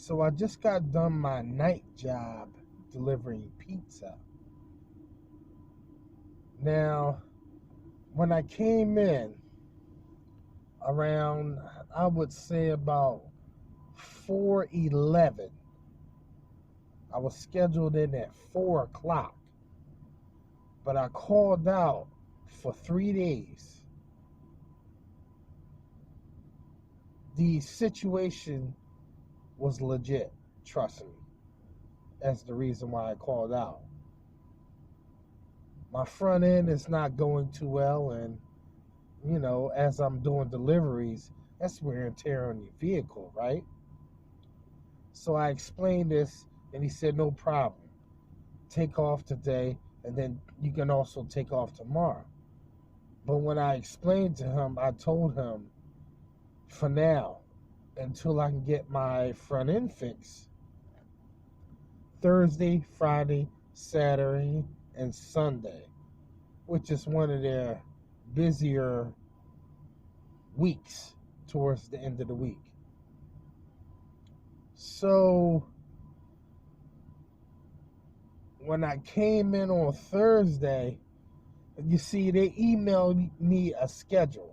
So I just got done my night job delivering pizza. Now, when I came in around, I would say about 4:11, I was scheduled in at 4 o'clock, but I called out for 3 days. The situation was legit, trust me. That's the reason why I called out. My front end is not going too well, and as I'm doing deliveries, that's wear and tear on your vehicle, right? So I explained this, and he said, no problem. Take off today, and then you can also take off tomorrow. But when I explained to him, I told him, for now, until I can get my front end fixed, Thursday, Friday, Saturday, and Sunday, which is one of their busier weeks towards the end of the week. So when I came in on Thursday, you see, they emailed me a schedule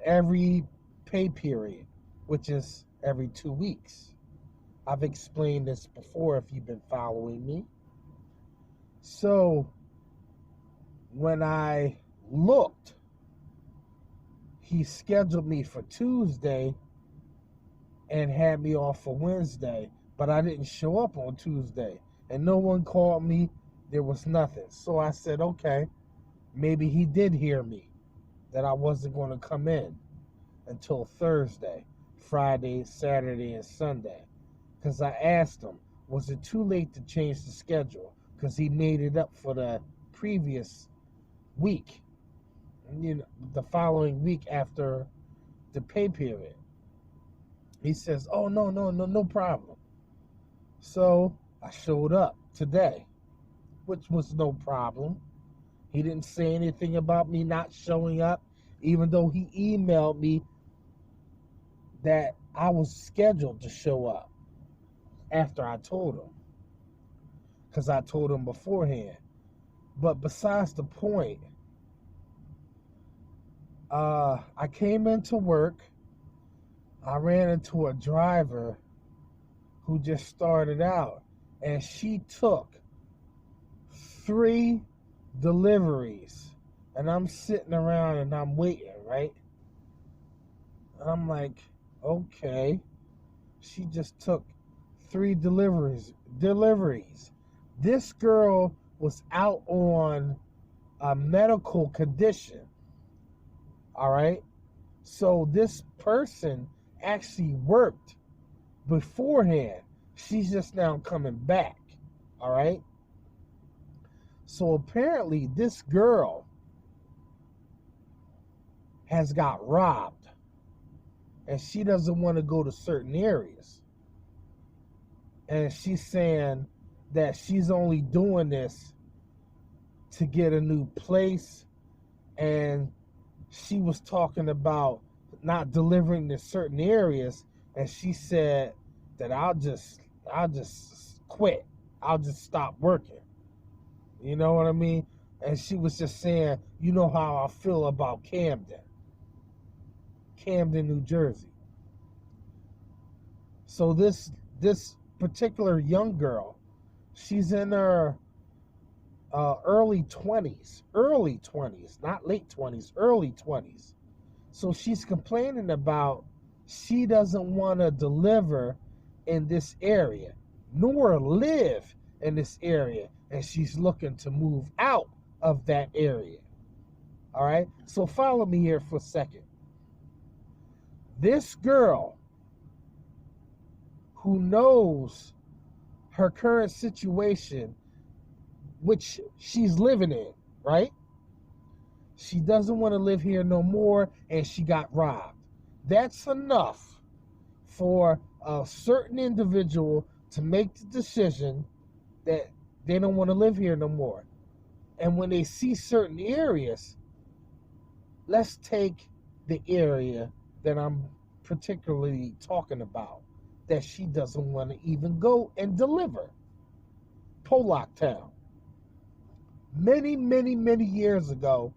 every pay period, which is every 2 weeks. I've explained this before if you've been following me. So when I looked, he scheduled me for Tuesday and had me off for Wednesday, but I didn't show up on Tuesday, and no one called me. There was nothing. So I said, okay, maybe he did hear me, that I wasn't going to come in until Thursday, Friday, Saturday, and Sunday. Because I asked him, was it too late to change the schedule? Because he made it up for the previous week, the following week after the pay period. He says, oh, no problem. So I showed up today, which was no problem. He didn't say anything about me not showing up, even though he emailed me that I was scheduled to show up after I told him, because I told him beforehand. But besides the point, I came into work. I ran into a driver who just started out, and she took 3 deliveries, and I'm sitting around and I'm waiting, right? And I'm like, okay, she just took 3 deliveries. This girl was out on a medical condition, all right? So this person actually worked beforehand. She's just now coming back, all right? So apparently this girl has got robbed, and she doesn't want to go to certain areas. And she's saying that she's only doing this to get a new place, and she was talking about not delivering to certain areas, and she said that I'll just quit. I'll just stop working. You know what I mean? And she was just saying, you know how I feel about Camden, New Jersey. So this particular young girl, she's in her early 20s, not late 20s, early 20s. So she's complaining about she doesn't want to deliver in this area, nor live in this area, and she's looking to move out of that area. All right? So follow me here for a second. This girl who knows her current situation, which she's living in, right? She doesn't want to live here no more, and she got robbed. That's enough for a certain individual to make the decision that they don't want to live here no more. And when they see certain areas, let's take the area that I'm particularly talking about that she doesn't want to even go and deliver. Wagtail. Many, many, many years ago,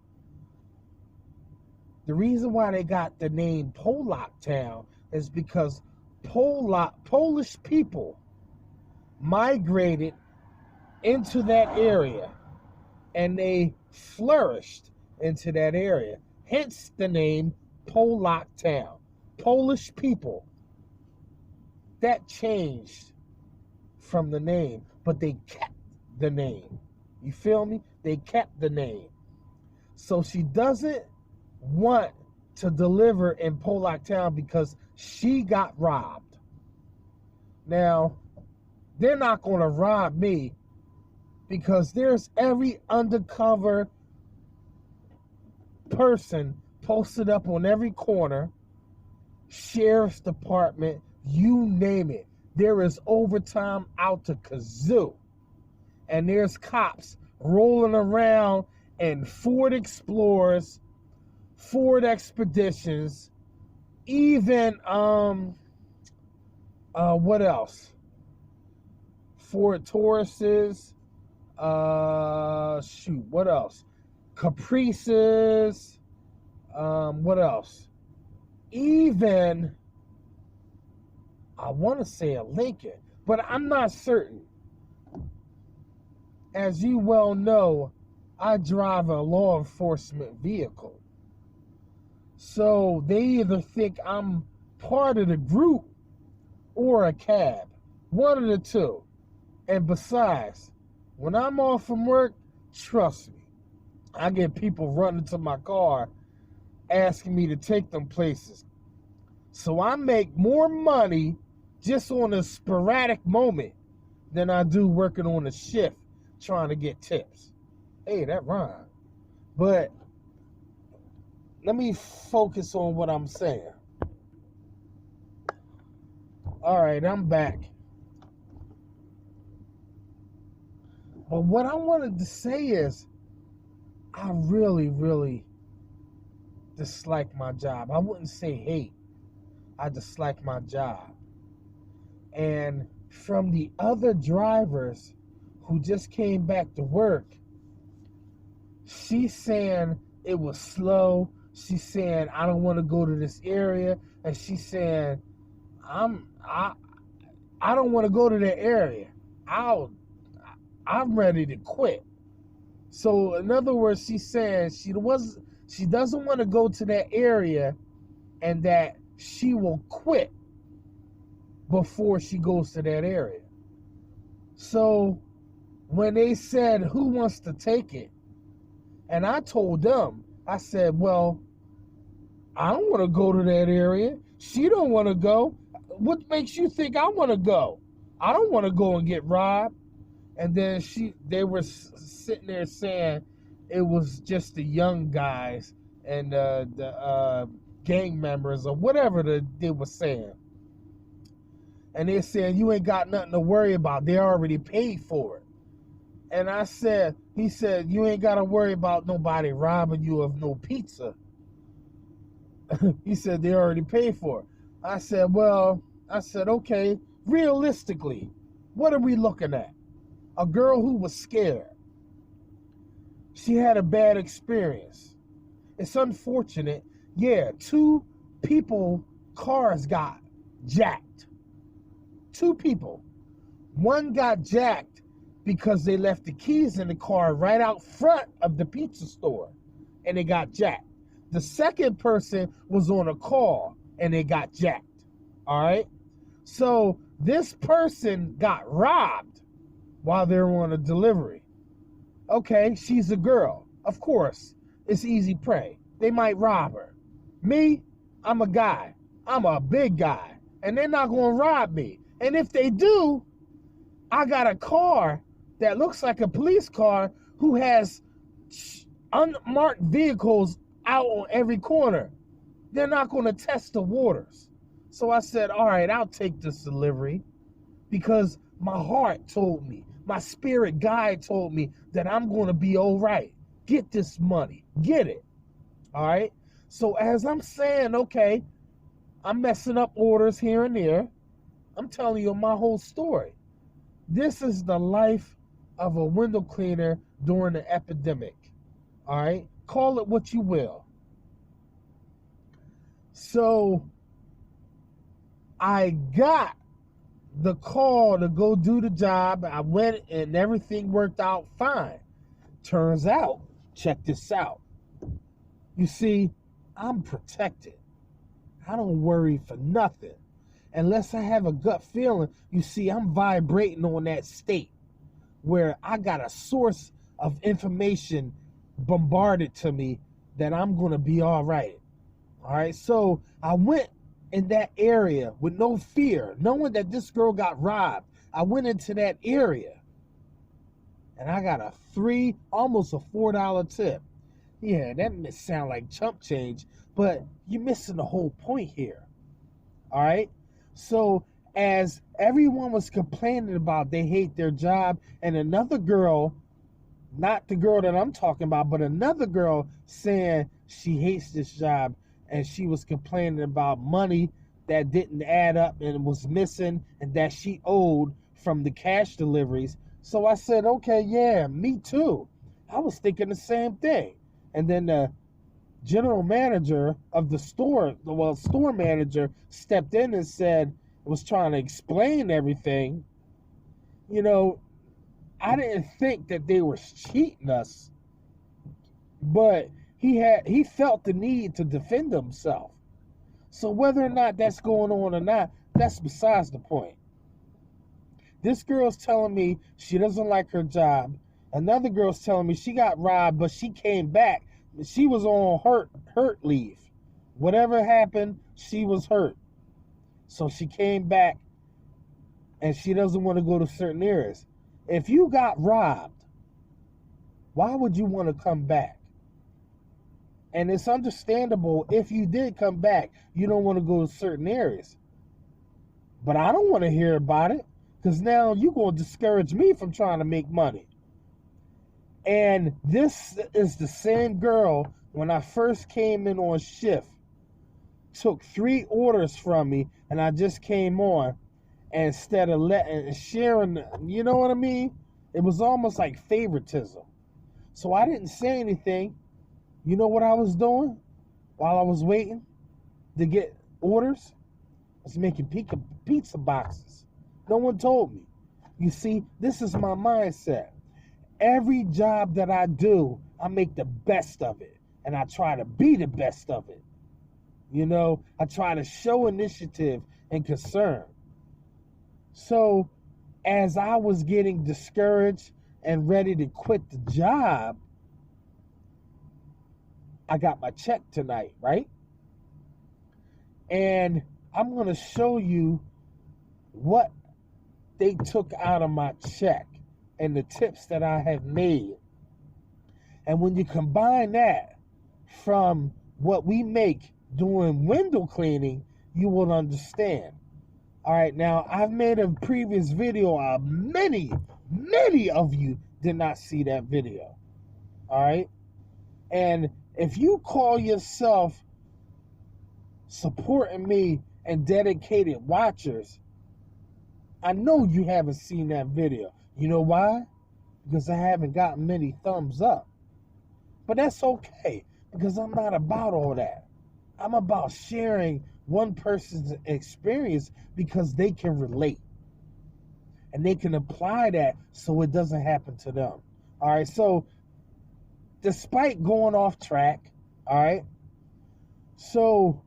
the reason why they got the name Wagtail is because Polish people migrated into that area and they flourished into that area. Hence the name Wagtail. Polish people. That changed from the name, but they kept the name. You feel me? They kept the name. So she doesn't want to deliver in Wagtail because she got robbed. Now, they're not going to rob me because there's every undercover person posted up on every corner, sheriff's department, you name it. There is overtime out to kazoo. And there's cops rolling around in Ford Explorers, Ford Expeditions, even what else? Ford Tauruses, what else? Caprices, what else? Even I want to say a Lincoln, but I'm not certain. As you well know, I drive a law enforcement vehicle. So they either think I'm part of the group or a cab. One of the two. And besides, when I'm off from work, trust me, I get people running to my car asking me to take them places. So I make more money just on a sporadic moment than I do working on a shift trying to get tips. Hey, that rhymed. But let me focus on what I'm saying. All right, I'm back. But what I wanted to say is, I really, really dislike my job. I wouldn't say hate. I dislike my job. And from the other drivers who just came back to work, she's saying it was slow. She's saying, I don't want to go to this area. And she's saying, I don't want to go to that area. I'm ready to quit. So in other words, she's saying she doesn't want to go to that area and that she will quit before she goes to that area. So when they said, who wants to take it? And I told them, I said, well, I don't want to go to that area. She don't want to go. What makes you think I want to go? I don't want to go and get robbed. And then they were sitting there saying it was just the young guys and the gang members or whatever they were saying. And they're saying, you ain't got nothing to worry about. They already paid for it. And he said, you ain't got to worry about nobody robbing you of no pizza. He said, they already paid for it. I said, okay, realistically, what are we looking at? A girl who was scared. She had a bad experience. It's unfortunate. Yeah, 2 people, cars got jacked. 2 people. One got jacked because they left the keys in the car right out front of the pizza store, and they got jacked. The second person was on a call, and they got jacked. All right? So this person got robbed while they were on a delivery. Okay, she's a girl. Of course, it's easy prey. They might rob her. Me, I'm a guy. I'm a big guy. And they're not going to rob me. And if they do, I got a car that looks like a police car who has unmarked vehicles out on every corner. They're not going to test the waters. So I said, all right, I'll take this delivery because my heart told me, my spirit guide told me that I'm going to be all right. Get this money. Get it. All right? So as I'm saying, okay, I'm messing up orders here and there. I'm telling you my whole story. This is the life of a window cleaner during the epidemic. All right? Call it what you will. So I got the call to go do the job. I went and everything worked out fine. Turns out, check this out. You see, I'm protected. I don't worry for nothing. Unless I have a gut feeling, you see, I'm vibrating on that state where I got a source of information bombarded to me that I'm going to be all right. All right. So I went in that area with no fear, knowing that this girl got robbed. I went into that area and I got almost a $4 tip. Yeah, that may sound like chump change, but you're missing the whole point here. All right. So as everyone was complaining about they hate their job, and another girl, not the girl that I'm talking about, but another girl saying she hates this job, and she was complaining about money that didn't add up and was missing and that she owed from the cash deliveries. So I said, okay, yeah, me too. I was thinking the same thing. And then the general manager of the store, store manager, stepped in and said, was trying to explain everything. You know, I didn't think that they were cheating us, but he felt the need to defend himself. So whether or not that's going on or not, that's besides the point. This girl's telling me she doesn't like her job. Another girl's telling me she got robbed, but she came back. She was on hurt leave. Whatever happened, she was hurt. So she came back and she doesn't want to go to certain areas. If you got robbed, why would you want to come back? And it's understandable if you did come back, you don't want to go to certain areas. But I don't want to hear about it, because now you're going to discourage me from trying to make money. And this is the same girl, when I first came in on shift, took 3 orders from me, and I just came on. And instead of sharing, you know what I mean? It was almost like favoritism. So I didn't say anything. You know what I was doing while I was waiting to get orders? I was making pizza boxes. No one told me. You see, this is my mindset. Every job that I do, I make the best of it. And I try to be the best of it. You know, I try to show initiative and concern. So as I was getting discouraged and ready to quit the job, I got my check tonight, right? And I'm going to show you what they took out of my check and the tips that I have made. And when you combine that from what we make doing window cleaning, you will understand. All right, now I've made a previous video. Many of you did not see that video. All right, and if you call yourself supporting me and dedicated watchers, I know you haven't seen that video. You know why? Because I haven't gotten many thumbs up. But that's okay, because I'm not about all that. I'm about sharing one person's experience because they can relate. And they can apply that so it doesn't happen to them. All right, so despite going off track, all right, so